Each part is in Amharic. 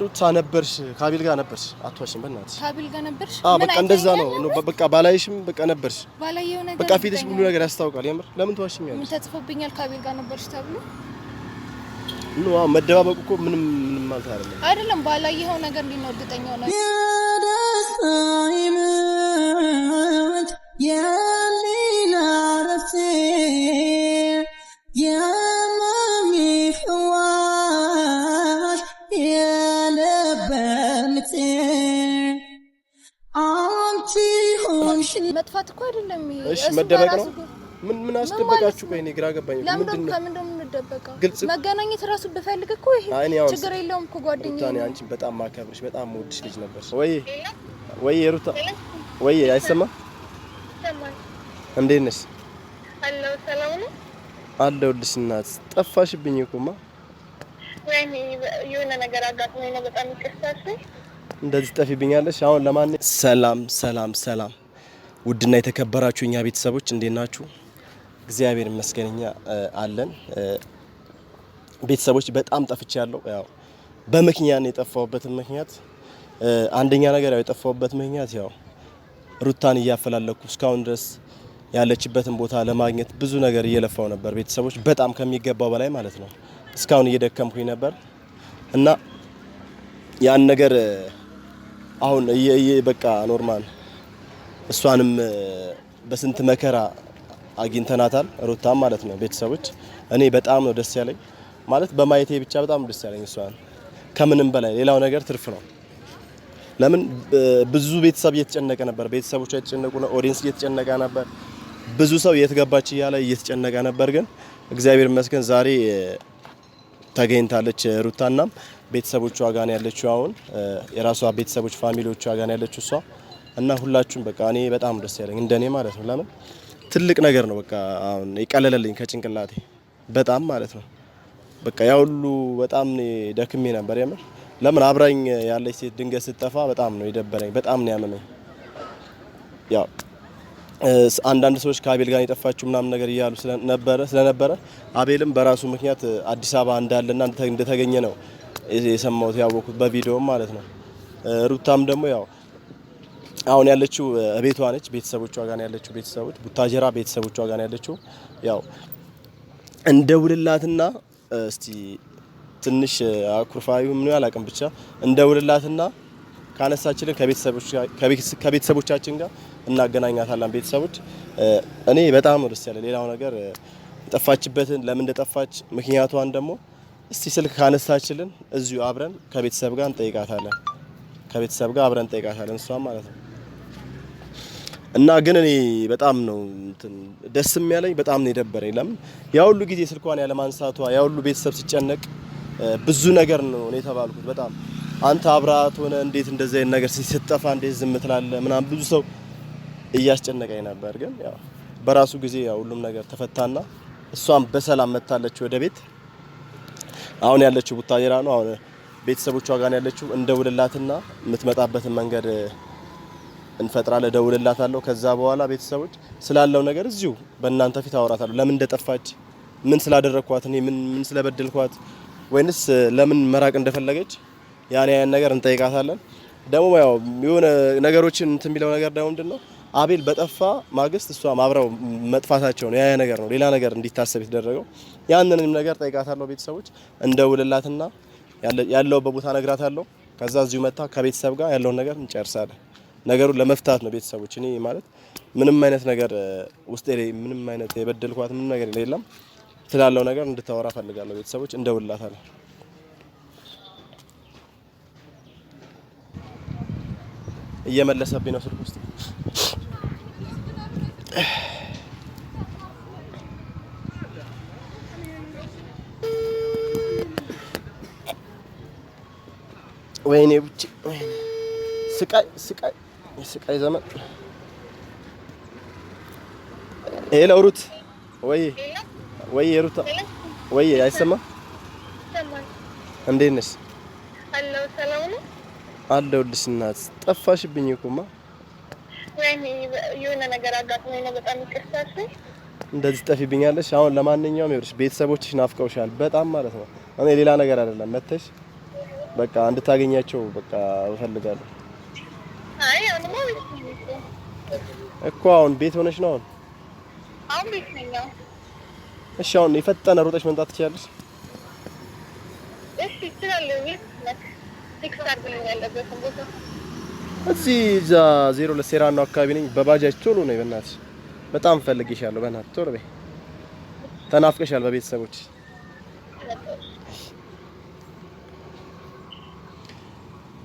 ሩታ ነበርሽ ካቢል ጋር ነበርሽ አትዋሽም በእናትሽ ካቢል ጋር ነበርሽ በቃ እንደዛ ነው በቃ ባላይሽም በቃ ነበርሽ ባላየው ነገር በቃ ፊትሽ ሁሉ ነገር ያስታውቃል የምር ለምን ተዋሽኛለሽ ምን ተጽፎብኛል ካቢል ጋር ነበርሽ ተብሎ መደባበቁ እኮ ምንም ማለት አይደለም ባላየው ነገር እንዲኖርግጠኛው ነው የሌላ ረፍቴ የማሚፍዋሽ የለበምቴ አንቺ ሆንሽ መጥፋት እኮ አይደለም እሺ መደበቅ ነው ምን አስደበቃችሁ ቆይ እኔ ግራ ገባኝ ምንድነው ከምንድነው የምንደበቀው መገናኘት ራሱ በፈልግ እኮ ይሄ ችግር የለውም እኮ ጓደኛዬ ታኔ አንቺ በጣም ማከብርሽ በጣም ወድሽ ልጅ ነበርሽ ወይ ሩታ ወይ አይሰማም እንዴት ነሽ አለው ሰላም ነው አለሁልሽ እናት ጠፋሽብኝ እኮማ ወይኔ የሆነ ነገር አጋጥሞኝ ነው በጣም ይቅርታሽ እንደዚህ ጠፊብኛለሽ አሁን ለማን ሰላም ውድና የተከበራችሁ እኛ ቤተሰቦች እንዴት ናችሁ እግዚአብሔር ይመስገንኛ አለን ቤተሰቦች በጣም ጠፍቻለሁ ያው በመኪና ነው የጠፋሁበት ምክንያት አንደኛ ነገር ያው የጠፋሁበት ምክንያት ያው ሩታን እያፈላለኩ እስካሁን ድረስ ያለችበትን ቦታ ለማግኘት ብዙ ነገር እየለፋው ነበር ቤተሰቦች በጣም ከሚገባው በላይ ማለት ነው እስካሁን እየደከምኩኝ ነበር እና ያን ነገር አሁን በቃ ኖርማል እሷንም በስንት መከራ አግኝተናታል ሩታም ማለት ነው ቤተሰቦች እኔ በጣም ነው ደስ ያለኝ ማለት በማየቴ ብቻ በጣም ደስ ያለኝ እሷን ከምንም በላይ ሌላው ነገር ትርፍ ነው ለምን ብዙ ቤተሰብ እየተጨነቀ ነበር ቤተሰቦቿ እየተጨነቁ ነው ኦዲየንስ እየተጨነቀ ነበር ብዙ ሰው እየተገባች ያለ እየተጨነቀ ነበር ግን እግዚአብሔር ይመስገን ዛሬ ተገኝታለች ሩታና ቤተሰቦቿ ጋር ነው ያለችው አሁን የራሷ ቤተሰቦች ፋሚሊዎቿ ጋር ነው ያለችው እሷ እና ሁላችሁም በቃ እኔ በጣም ደስ ያለኝ እንደኔ ማለት ነው ለምን ትልቅ ነገር ነው በቃ አሁን ይቀለለልኝ ከጭንቅላቴ በጣም ማለት ነው በቃ ያ ሁሉ በጣም ደክሜ ነበር የምር ለምን አብራኝ ያለች ሴት ድንገት ስትጠፋ በጣም ነው የደበረኝ በጣም ነው ያመመኝ ያው አንዳንድ ሰዎች ከአቤል ጋር የጠፋችው ምናምን ነገር ይያሉ ስለነበረ አቤልም በራሱ ምክንያት አዲስ አበባ እንዳለና እንደተገኘ ነው የሰማሁት ያወኩት በቪዲዮ ማለት ነው ሩታም ደግሞ ያው አሁን ያለችው ቤቷ ነች ቤተሰቦቿ ጋር ያለችው ቤተሰቦች ቡታጀራ ቤተሰቦቿ ጋር ያለችው ያው እንደውልላትና እስቲ ትንሽ አኩርፋዩ ምን ያላቀም ብቻ እንደውልላትና ካነሳችልን ከቤተሰቦቻችን ጋር እናገናኛታለን ቤተሰቦች እኔ በጣም ደስ ያለ ሌላው ነገር የጠፋችበትን ለምን እንደጠፋች ምክንያቷን ደግሞ እስቲ ስልክ ካነሳችልን እዚሁ አብረን ከቤተሰብ ጋር እንጠይቃታለን አብረን እንጠይቃታለን እሷ ማለት ነው እና ግን እኔ በጣም ነው ደስም ያለኝ በጣም ነው የደበረኝ ለምን ያ ሁሉ ጊዜ ስልኳን ያለ ማንሳቷ ያ ሁሉ ቤተሰብ ሲጨነቅ ብዙ ነገር ነው እኔ ተባልኩት በጣም አንተ አብራት ሆነ እንዴት እንደዚህ አይነት ነገር ሲጠፋ እንዴት ዝም ትላለህ ምናምን ብዙ ሰው እያስጨነቀኝ ነበር ግን ያው በራሱ ጊዜ ያው ሁሉም ነገር ተፈታና እሷም በሰላም መጣለች ወደ ቤት አሁን ያለችው ቡታጀራ ነው አሁን ቤተሰቦቿ ጋር ያለችው እንደውልላትና የምትመጣበትን መንገድ እንፈጥራለን ደውልላታለሁ ከዛ በኋላ ቤተሰቦች ስላለው ነገር እዚሁ በእናንተ ፊት አወራታለሁ ለምን እንደጠፋች ምን ስላደረኳት እኔ ምን ስለበደልኳት ወይንስ ለምን መራቅ እንደፈለገች ያን ነገር እንጠይቃታለን ደግሞ ያው የሆነ ነገሮችን እንትን ቢለው ነገር ደግሞ ምንድነው አቤል በጠፋ ማግስት እሷ ማብራው መጥፋታቸው ነው ያ ነገር ነው ሌላ ነገር እንዲታሰብ የተደረገው ያንንም ነገር ጠይቃታለሁ ቤተሰቦች እንደውልላትና ያለው በቦታ ነግራታለሁ ከዛ እዚሁ መጣ ከቤተሰብ ጋር ያለውን ነገር እንጨርሳለን ነገሩን ለመፍታት ነው ቤተሰቦች እኔ ማለት ምንም አይነት ነገር ውስጤ ላይ ምንም አይነት የበደልኳት ምንም ነገር የለም ስላለው ነገር እንድታወራ ፈልጋለሁ ቤተሰቦች እንደውልላታለሁ እየመለሰብኝ ነው ስልክ ውስጥ ወይኔ ብቻ ስቃይ ዘመን ሄሎ ሩት ወይ ሩታ ወይ አይሰማም እንዴት ነሽ አለው ሰላም ነው አለሁልሽ እናት ጠፋሽብኝ እኮማ ወይኔ የሆነ ነገር አጋጥሞኝ ነው በጣም ይቅርታሽ እንደዚህ ጠፊብኛለሽ አሁን ለማንኛውም ይኸውልሽ ቤተሰቦችሽ ናፍቀውሻል በጣም ማለት ነው እኔ ሌላ ነገር አይደለም መተሽ በቃ እንድታገኛቸው በቃ እፈልጋለሁ። አይ አሁንማ እኮ አሁን ቤት ሆነሽ ነው? አሁን ቤት ነኝ። እሺ አሁን የፈጠነ ሮጠሽ መምጣት ትችያለሽ? እሺ ትላለህ። ቴክስት አድርግልኝ ያለበትን ቦታ። እዚህ እዛ 02 ሴራኖ አካባቢ ነኝ። በባጃጅ ቶሎ ነው በእናትሽ። በጣም ፈልጌሻለሁ። በእናትሽ ቶሎ በይ። ተናፍቀሻል በቤተሰቦች።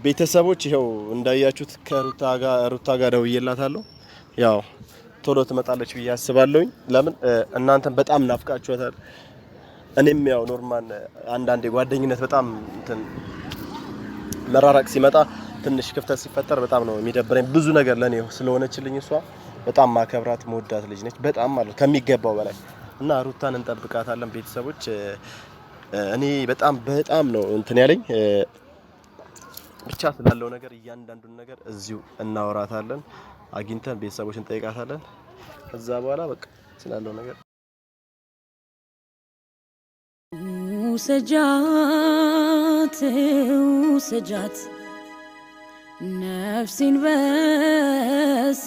ቤተሰቦች ይኸው እንዳያችሁት ሩታ ጋር ደውዬላታለሁ። ያው ቶሎ ትመጣለች ብዬ አስባለሁኝ። ለምን እናንተም በጣም ናፍቃችኋታል። እኔም ያው ኖርማል አንዳንዴ ጓደኝነት በጣም እንትን መራራቅ ሲመጣ ትንሽ ክፍተት ሲፈጠር በጣም ነው የሚደብረኝ። ብዙ ነገር ለኔ ስለሆነችልኝ እሷ በጣም ማከብራት መወዳት ልጅ ነች። በጣም ማለት ከሚገባው በላይ እና ሩታን እንጠብቃታለን ቤተሰቦች። እኔ በጣም ነው እንትን ያለኝ ብቻ ስላለው ነገር እያንዳንዱን ነገር እዚሁ እናወራታለን። አግኝተን ቤተሰቦችን እንጠይቃታለን። ከዛ በኋላ በቃ ስላለው ነገር ውሰጃት ነፍሴን በስጦታ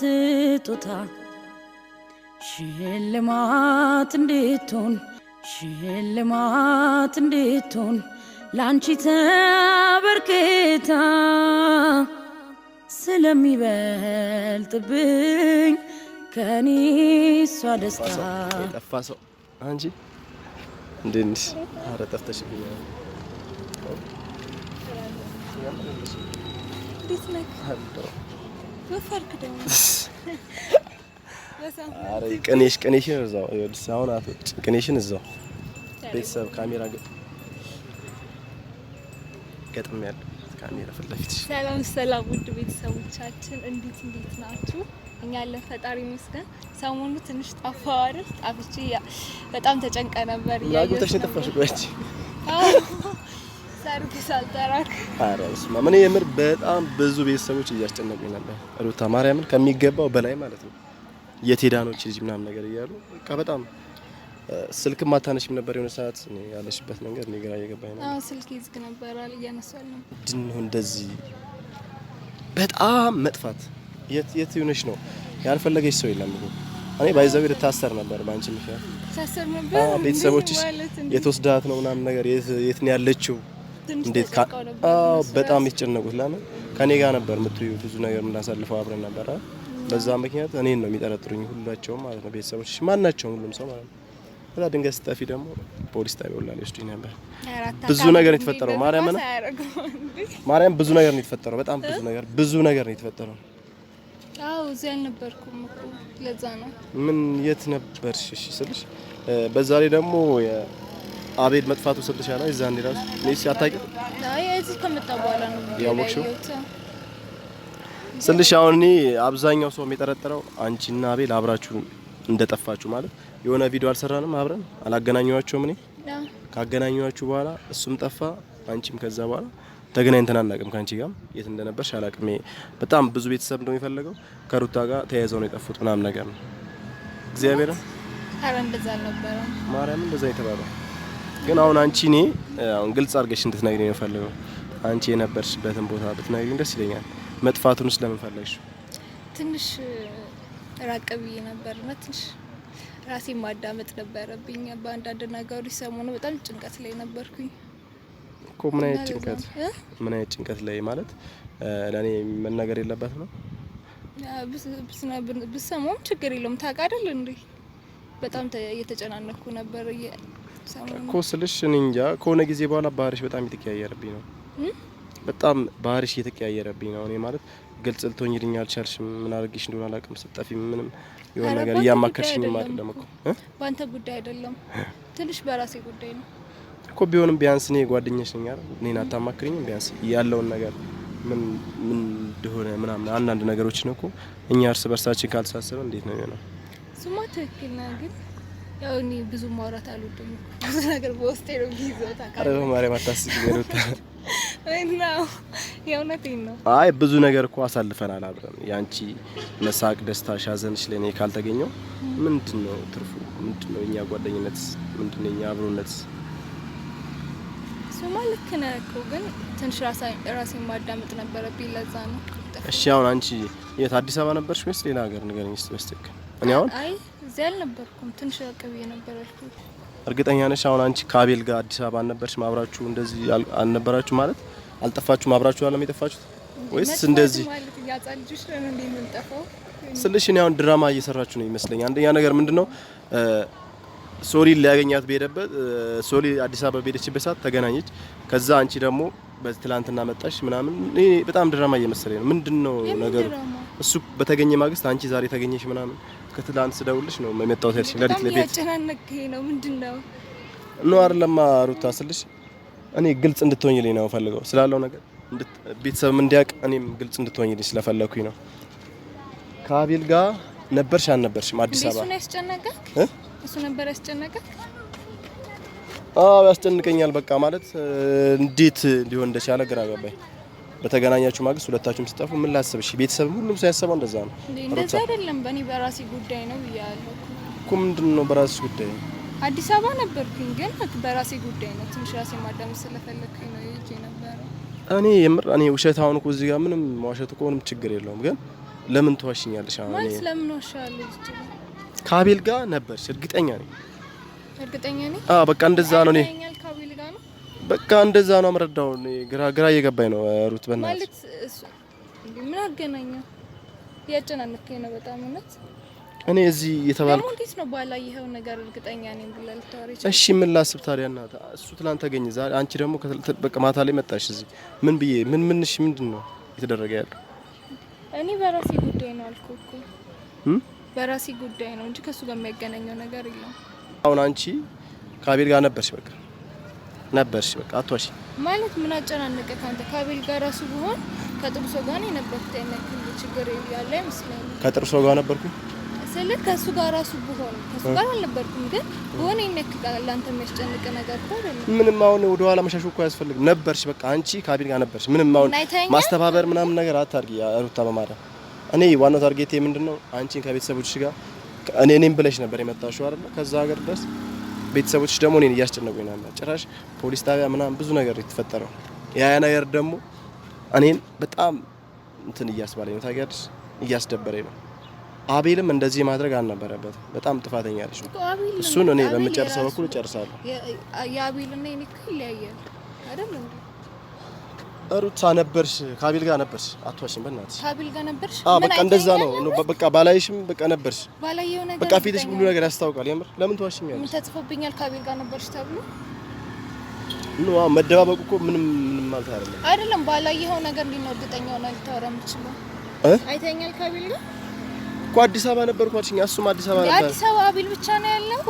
ሽልማት እንድትሆን ላንቺ ተበርክታ ስለሚበልጥብኝ ከኔ እሷ ደስታ ጠፋ ሰው አንቺ እንዴት ነሽ? ኧረ ጠፍተሽብኛል። ኧረ ቅኔሽን እዛው ይኸውልሽ። አሁን አትወጪ ቅኔሽን እዛው ቤተሰብ ካሜራ ገጥሜያለሁ። ካሜራ ፊት ለፊት። ሰላም ውድ ቤተሰቦቻችን እንዴት ናችሁ? እኛ ያለን ፈጣሪ ይመስገን። ሰሞኑ ትንሽ ጠፋሁ አይደል? ጠፍቼ በጣም ተጨንቀ ነበር። ያጎተሽ ተጠፋሽ ቆይቼ ሰርግ ሳልጠራክ። ኧረ በስመ አብ። እኔ የምር በጣም ብዙ ቤተሰቦች እያስጨነቁኝ ነበር። ሩታ ማርያምን ከሚገባው በላይ ማለት ነው። የት ሄዳ ነው ልጅ ምናምን ነገር እያሉ በቃ በጣም ስልክም አታነሽም ነበር የሆነ ሰዓት። እኔ ያለሽበት መንገድ እኔ ግራ እየገባኝ ነው። ስልክ ይዝግ ነበር አለ እያነሳል ነው። ድንሁ እንደዚህ በጣም መጥፋት የት ሆነሽ ነው? ያልፈለገች ሰው የለም እኮ። እኔ ባይዘው ልታሰር ነበር ባንቺ ምክንያት። ታሰር ነበር። ቤተሰቦችሽ የተወስዳት ነው ምናምን ነገር የት ነው ያለችው? እንዴት በጣም የተጨነቁት። ለምን ከኔ ጋር ነበር የምትዩ ብዙ ነገር የምናሳልፈው አብረን ነበር። በዛ ምክንያት እኔን ነው የሚጠረጥሩኝ ሁላቸውም ማለት ነው። ቤተሰቦችሽ ማናቸውም ሁሉም ሰው ማለት ነው። ከዛ ድንገት ስጠፊ ደግሞ ፖሊስ ጣቢያ ወላ ሊወስዱኝ ነበር። ብዙ ነገር ነው የተፈጠረው። ማርያም ብዙ ነገር ነው የተፈጠረው። በጣም ብዙ ነገር ነው የተፈጠረው። እዚህ አልነበርኩም እኮ ለዛ ነው። ምን የት ነበርሽ? እሺ ስልሽ በዛ ላይ ደግሞ አቤል መጥፋቱ ስልሻላ እዛን ዲራስ ነይስ አታቂ? አይ እዚህ ከመጣ በኋላ ነው ያወቅሽው ስልሽ። አሁን እኔ አብዛኛው ሰው የሚጠረጥረው አንቺና አቤል አብራችሁ እንደጠፋችሁ ማለት የሆነ ቪዲዮ አልሰራንም አብረን አላገናኘዋቸውም። እኔ ካገናኘዋችሁ በኋላ እሱም ጠፋ አንቺም ከዛ በኋላ ተገናኝተን አናውቅም። ካንቺ ጋር የት እንደነበርሽ አላውቅም። በጣም ብዙ ቤተሰብ ነው የሚፈልገው ከሩታ ጋር ተያይዘው ነው የጠፉት ምናምን ነገር ነው። እግዚአብሔር አረ እንደዛ አልነበረም። ማርያም እንደዛ የተባለው ግን አሁን አንቺ እኔ አሁን ግልጽ አድርገሽ እንድትነግሪኝ ነው የፈለገው። አንቺ የነበርሽበትን ቦታ ብትነግሪኝ ደስ ይለኛል። መጥፋቱንስ ለምን ፈለግሽ? ትንሽ ራቅ ብዬ ነበርና ትንሽ ራሴን ማዳመጥ ነበረብኝ። በአንዳንድ ነገሮች ሰሞኑ በጣም ጭንቀት ላይ ነበርኩኝ። እኮ ምን አይነት ጭንቀት ላይ ማለት ለኔ መናገር የለበት ነው? ብሰማም ችግር የለውም። ታውቃለህ እንዴ በጣም እየተጨናነኩ ነበር እኮ ስልሽ። እኔ እንጃ ከሆነ ጊዜ በኋላ ባህሪሽ በጣም እየተቀያየረብኝ ነው። በጣም ባህሪሽ እየተቀያየረብኝ ነው። እኔ ማለት ግልጽ ልትሆኚልኝ አልቻልሽም። ምን አድርጌሽ እንደሆነ አላውቅም። ስጠፊ ምንም የሆነ ነገር እያማከርሽኝ ማለት ደግሞ ባንተ ጉዳይ አይደለም፣ ትንሽ በራሴ ጉዳይ ነው እኮ። ቢሆንም ቢያንስ እኔ ጓደኛሽ ነኝ አይደል? እኔን አታማክሪኝም? ቢያንስ ያለውን ነገር ምን እንደሆነ ምናምን አንዳንድ ነገሮች ነው እኮ እኛ እርስ በርሳችን ካልተሳሰበን እንዴት ነው የሚሆነው? እሱማ ትክክል ነው፣ ግን ያው እኔ ብዙ ማውራት አልወድም። ብዙ ነገር በውስጤ ነው የሚይዘው ታውቃለህ። አረ ማርያም አታስቢ ሩታ። ነው የእውነቴን ነው። አይ ብዙ ነገር እኮ አሳልፈናል አብረን። ያንቺ መሳቅ፣ ደስታሽ፣ ሀዘንሽ ለኔ ካልተገኘው ምንድነው ትርፉ? ምንድነው እኛ ጓደኝነት? ምንድነው እኛ አብሮነት? እሱማ ልክ ነህ እኮ ግን ትንሽ ራሴን ማዳመጥ ነበረብኝ ለዛ ነው። እሺ አሁን አንቺ የት አዲስ አበባ ነበርሽ ወይስ ሌላ ሀገር ንገረኝ እስቲ በስተክ እኔ አሁን አይ እዚህ አልነበርኩም ትንሽ አቀብ የነበረኩ እርግጠኛ ነሽ አሁን አንቺ ከአቤል ጋር አዲስ አበባ ነበርሽ ማብራችሁ እንደዚህ አልነበራችሁ ማለት አልጠፋችሁ ማብራችሁ አለም የጠፋችሁት ወይስ እንደዚህ ማለት ያጻልጁሽ ነው እንዴ ምን ጠፋው ስልሽ እኔ አሁን ድራማ እየሰራችሁ ነው ይመስለኝ አንደኛ ነገር ምንድነው ሶሊ ሊያገኛት በሄደበት ሶሊ አዲስ አበባ በሄደችበት ሰዓት ተገናኘች ከዛ አንቺ ደግሞ በትላንትና መጣሽ ምናምን እኔ በጣም ድራማ እየመሰለኝ ነው ምንድነው ነገሩ እሱ በተገኘ ማግስት አንቺ ዛሬ ተገኘሽ ምናምን ከትላንት ስደውልሽ ነው የመጣው ተርሽ ለሪት ለቤት ያጨናነቀኝ ነው ምንድነው ነው አይደለም ሩታ ስልሽ እኔ ግልጽ እንድትሆኝልኝ ነው ፈልገው ስላለው ነገር ቤተሰብ እንዲያውቅ እኔም ግልጽ እንድትሆኝልኝ ስለፈለኩኝ ነው ከአቤል ጋር ነበርሽ አልነበርሽም አዲስ አበባ እሱ ነው ያስጨነቀክ እሱ ነበር ያስጨነቀክ ያስጨንቀኛል በቃ ማለት እንዴት ሊሆን እንደቻለ ግራ ገባኝ በተገናኛችሁ ማግስት ሁለታችሁም ሲጠፉ ምን ላስብሽ ቤተሰብ ሁሉም ሰው ያሰበው እንደዛ ነው እንደዛ አይደለም በእኔ በራሴ ጉዳይ ነው ብያለሁ እኮ ምንድነው በራስሽ ጉዳይ አዲስ አበባ ነበርኩኝ ግን በራሴ ጉዳይ ነው ትንሽ ራሴ ማዳመጥ ስለፈለኩኝ ነው ይሄ ነበር እኔ የምር እኔ ውሸት አሁን እኮ እዚህ ጋር ምንም ዋሸት እኮ ምንም ችግር የለውም ግን ለምን ተዋሽኛለሽ አሁን ማለት ለምን ዋሻለሁ ከአቤል ጋር ነበርሽ እርግጠኛ ነኝ በቃ እንደዛ ነው እኔ በቃ እንደዛ ነው አምረዳው ግራ እየገባኝ ነው ሩት በእናትሽ ማለት ምን አገናኘው ያጨናነከኝ ነው በጣም እውነት እኔ እዚህ የተባልኩ እንዴት ነው ባላየኸው ነገር እርግጠኛ ነኝ ብለህ ልታወሪ እሺ ምን ላስብ ታዲያ እናት እሱ ትላንት ተገኘ ዛሬ አንቺ ደግሞ በቃ ማታ ላይ መጣሽ እዚህ ምን ብዬ ምንሽ ምንድነው የተደረገ ያለው እኔ በራሴ ጉዳይ ነው አልኩህ እኮ በራሴ ጉዳይ ነው እንጂ ከሱ ጋር የሚያገናኘው ነገር የለም አሁን አንቺ ከአቤል ጋር ነበርሽ በቃ አትዋሺ ማለት ምን አጨናነቀ ካንተ ከአቤል ጋር ራሱ ቢሆን ከጥሩ ሰው ጋር ነው የነበርኩት አይነክል ችግር ያለ አይመስለኝም ከጥሩ ሰው ጋር ነበርኩኝ ስለዚህ ከሱ ጋር ራሱ ቢሆን ከሱ ጋር አልነበርኩም ግን ሆነ ይነክላል አንተ የሚያስጨንቅ ነገር አይደለም ምንም አሁን ወደ ኋላ መሻሽ እኮ አያስፈልግም ነበርሽ በቃ አንቺ ከአቤል ጋር ነበርሽ ምንም አሁን ማስተባበር ምናምን ነገር አታርጊ ሩታ በማርያም እኔ ዋናው ታርጌቴ ምንድነው አንቺን ከቤተሰቦችሽ ጋር እኔም ብለሽ ነበር የመጣሽው አይደል ከዛ ሀገር ድረስ ቤተሰቦችሽ ደግሞ እኔን እያስጨነቁኝ ነበር ጭራሽ ፖሊስ ጣቢያ ምናምን ብዙ ነገር የተፈጠረው ያ ነገር ደግሞ እኔን በጣም እንትን እያስባለኝ ነው ታውቂያለሽ እያስደበረኝ ነው አቤልም እንደዚህ ማድረግ አልነበረበትም በጣም ጥፋተኛ ነሽ እሱን እኔ በመጨረሻው በኩል እጨርሳለሁ የአቤልና የኔ ክል ያያል አይደል እንዴ ሩታ ነበርሽ ከአቤል ጋር ነበርሽ አትዋሽም በእናትሽ ከአቤል ጋር ነበርሽ በቃ እንደዛ ነው በቃ ባላይሽም በቃ ነበርሽ ባላየው ነገር በቃ ፊትሽ ሁሉ ነገር ያስታውቃል የምር ለምን ትዋሽኛለሽ ምን ተጽፎብኛል ከአቤል ጋር ነበርሽ ተብሎ ነው መደባበቁ እኮ ምንም ማለት አይደለም ባላየው ነገር እንዲኖርጠኛ ሆነ ልታወራ የምትችለው አይተኛል ከአቤል ጋር እኮ አዲስ አበባ ነበርኩ አልሽኝ እሱም አዲስ አበባ ነበር አዲስ አበባ አቤል ብቻ ነው ያለው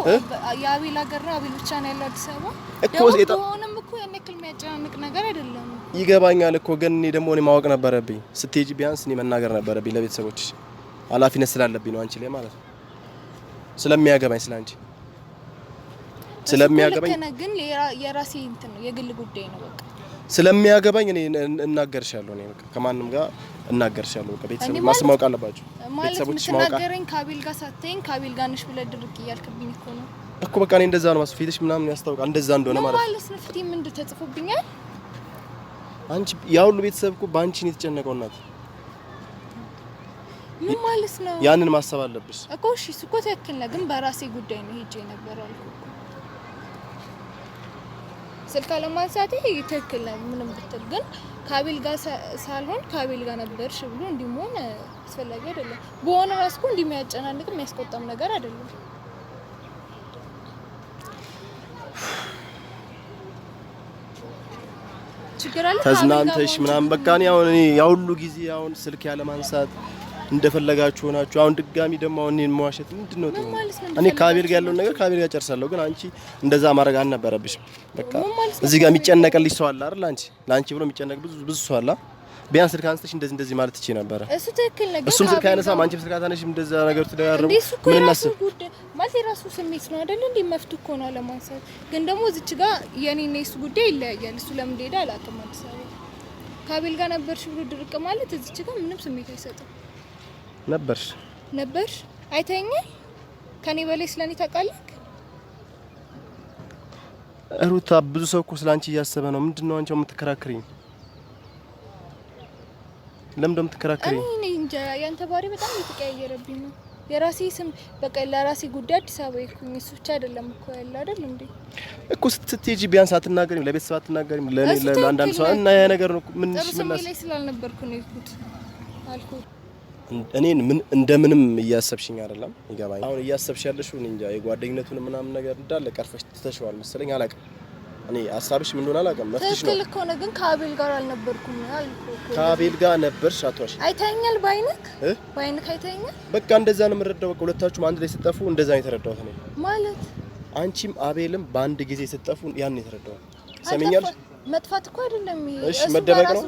የአቤል ሀገር ነው አቤል ብቻ ነው ያለው አዲስ አበባ እኮ ሆነም እኮ የነክል የሚያጨናንቅ ነገር አይደለም ይገባኛል እኮ ግን እኔ ደግሞ እኔ ማወቅ ነበረብኝ ስትሄጂ ቢያንስ እኔ መናገር ነበረብኝ ለቤተሰቦችሽ ኃላፊነት ስላለብኝ ነው አንቺ ላይ ማለት ነው ስለሚያገባኝ ስላንቺ ስለሚያገባኝ ግን የራሴ እንትን ነው የግል ጉዳይ ነው በቃ ስለሚያገባኝ እኔ እናገርሻለሁ እኔ በቃ ከማንም ጋር እናገርሻለሁ በቃ ቤተሰብ ማስማወቅ አለባችሁ ቤተሰቦችሽ ማወቅ ተናገረኝ ከአቤል ጋር ሳትተኝ ከአቤል ጋር ነሽ ብለህ ድርቅ እያልክብኝ እኮ ነው እኮ በቃ እኔ እንደዛ ነው ማስፊትሽ ምናምን ያስታውቃል እንደዛ እንደሆነ ማለት ነው ፍቲ ምን ተጽፎብኛል አንቺ ያው ሁሉ ቤተሰብ እኮ ባንቺ ነው የተጨነቀው እናት ምን ማለት ነው ያንን ማሰብ አለብሽ እኮ እሺ እኮ ትክክል ነው ግን በራሴ ጉዳይ ነው ሄጄ ነበር አልኩ ስልክ አለማንሳቴ ትክክል ነው ምንም ብትል ግን ከአቤል ጋር ሳልሆን ከአቤል ጋር ነበርሽ ብሎ እንዲሞን አስፈላጊ አይደለም በሆነ ራስ እኮ እንደሚያጨናንቅ የሚያስቆጣም ነገር አይደለም ተዝናንተሽ ምናምን በቃ ነው አሁን እኔ ያው ሁሉ ጊዜ አሁን ስልክ ያለ ማንሳት እንደፈለጋችሁ ሆናችሁ አሁን ድጋሚ ደግሞ አሁን እኔን መዋሸት ምንድነው እኔ ከአቤል ጋር ያለው ነገር ከአቤል ጋር ጨርሳለሁ ግን አንቺ እንደዛ ማድረግ አልነበረብሽም በቃ እዚህ ጋር የሚጨነቅልሽ ሰው አለ አይደል አንቺ ላንቺ ብሎ የሚጨነቅ ብዙ ሰው አለ ቢያንስ ስልክ አንስተሽ እንደዚህ ማለት ትችይ ነበር እሱ ትክክል ነው እሱም ስልክ ያነሳም አንቺም ስልክ አታነሺም እንደዛ ነገር ተደጋረቡ ምን እናስብ ማለት የራሱ ስሜት ነው አይደል እንዴ መፍቱ እኮ ነው ለማንሳት ግን ደግሞ እዚች ጋር የኔና የሱ ጉዳይ ይለያያል እሱ ለምን ሄደ አላውቅም አዲስ አበባ ከአቤል ጋር ነበርሽ ብሎ ድርቅ ማለት እዚች ጋር ምንም ስሜት አይሰጥም ነበርሽ አይተኛል ከኔ በላይ ስለኔ ታውቃለህ ሩታ ብዙ ሰው እኮ ስላንቺ እያሰበ ነው። ምንድነው አንቺ የምትከራከሪኝ? ለምን እንደምትከራከሪኝ? እኔ እንጃ ያንተ ባህሪ በጣም እየተቀያየረብኝ ነው። የራሴ ስም በቃ ለራሴ ጉዳይ አዲስ አበባ ይኩኝ እሱ ብቻ አይደለም እኮ ያለ አይደል እንዴ እኮ ስትሄጂ ቢያንስ አትናገሪም? ለቤተሰብ አትናገሪም? ለአንዳንድ ሰው እና ያ ነገር ነው ምን ስሜት ላይ ስላልነበርኩ ነው ይኩት አልኩ። እኔን ምን እንደምንም እያሰብሽኝ አይደለም ይገባኝ። አሁን እያሰብሽ ያለሽው እኔ እንጃ የጓደኝነቱን ምናምን ነገር እንዳለ ቀርፈሽ ትተሽዋል መሰለኝ። አላውቅም እኔ ሀሳብሽ ምን እንደሆነ አላውቅም። መፍትሽ ነው ትክክል እኮ ነው ግን ከአቤል ጋር አልነበርኩም አልኩ። ከአቤል ጋር ነበርሽ አትዋሽ። አይተኸኛል ባይንክ አይተኸኛል። በቃ እንደዛ ነው የምረዳው። በቃ ሁለታችሁም አንድ ላይ ስትጠፉ እንደዛ ነው የተረዳሁት እኔ ማለት አንቺም አቤልም በአንድ ጊዜ ስትጠፉ ያን ነው የተረዳሁት። ሰሚኛል መጥፋት እኮ አይደለም ይሄ እሺ መደበቅ ነው።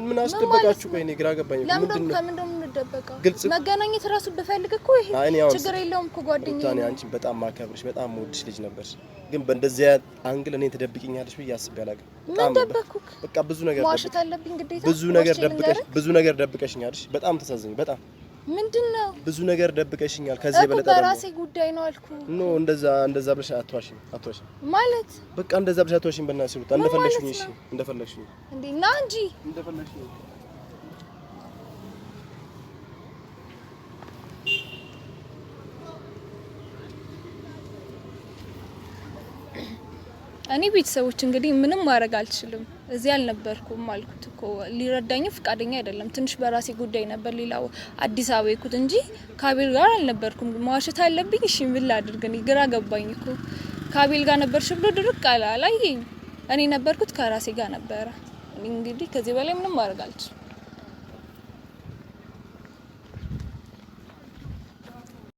ምን አስደበቃችሁ? ቆይ እኔ ግራ ገባኝ። ምንድነው የምንደበቀው? መገናኘት ራሱ በፈልግ እኮ ይሄ ችግር የለውም እኮ ጓደኛዬ ነው። አንቺን በጣም ማከብርሽ በጣም ወድሽ ልጅ ነበርሽ፣ ግን በእንደዚያ አንግል እኔን ትደብቂኛለሽ ብዬ አስቤ አላውቅም። ምን ደበኩክ? በቃ ብዙ ነገር ዋሽት አለብኝ ግዴታ። ብዙ ነገር ደብቀሽኛል። በጣም ተሳዘኝ። በጣም ምንድነው ብዙ ነገር ደብቀሽኛል። ከዚህ በለጠ ደግሞ በራሴ ጉዳይ ነው አልኩ። ኖ እንደዛ ብለሽ አትዋሽኝ ማለት በቃ እንደዛ ብለሽ አትዋሽኝ። በእናትሽ ሩታ እንደፈለግሽኝ። እሺ እንደፈለግሽኝ እንዴ ና እንጂ እንደፈለግሽኝ። እኔ ቤተሰቦች እንግዲህ ምንም ማድረግ አልችልም። እዚህ አልነበርኩም አልኩት እኮ ሊረዳኝ ፍቃደኛ አይደለም። ትንሽ በራሴ ጉዳይ ነበር ሌላው አዲስ አበባ ይኩት እንጂ ከአቤል ጋር አልነበርኩም። ማዋሸት አለብኝ? እሺ ምን ላድርግ? እኔ ግራ ገባኝ እኮ። ከአቤል ጋር ነበርሽ ብሎ ድርቅ አላየኝ። እኔ ነበርኩት ከራሴ ጋር ነበረ። እንግዲህ ከዚህ በላይ ምንም ማድረግ አልችልም።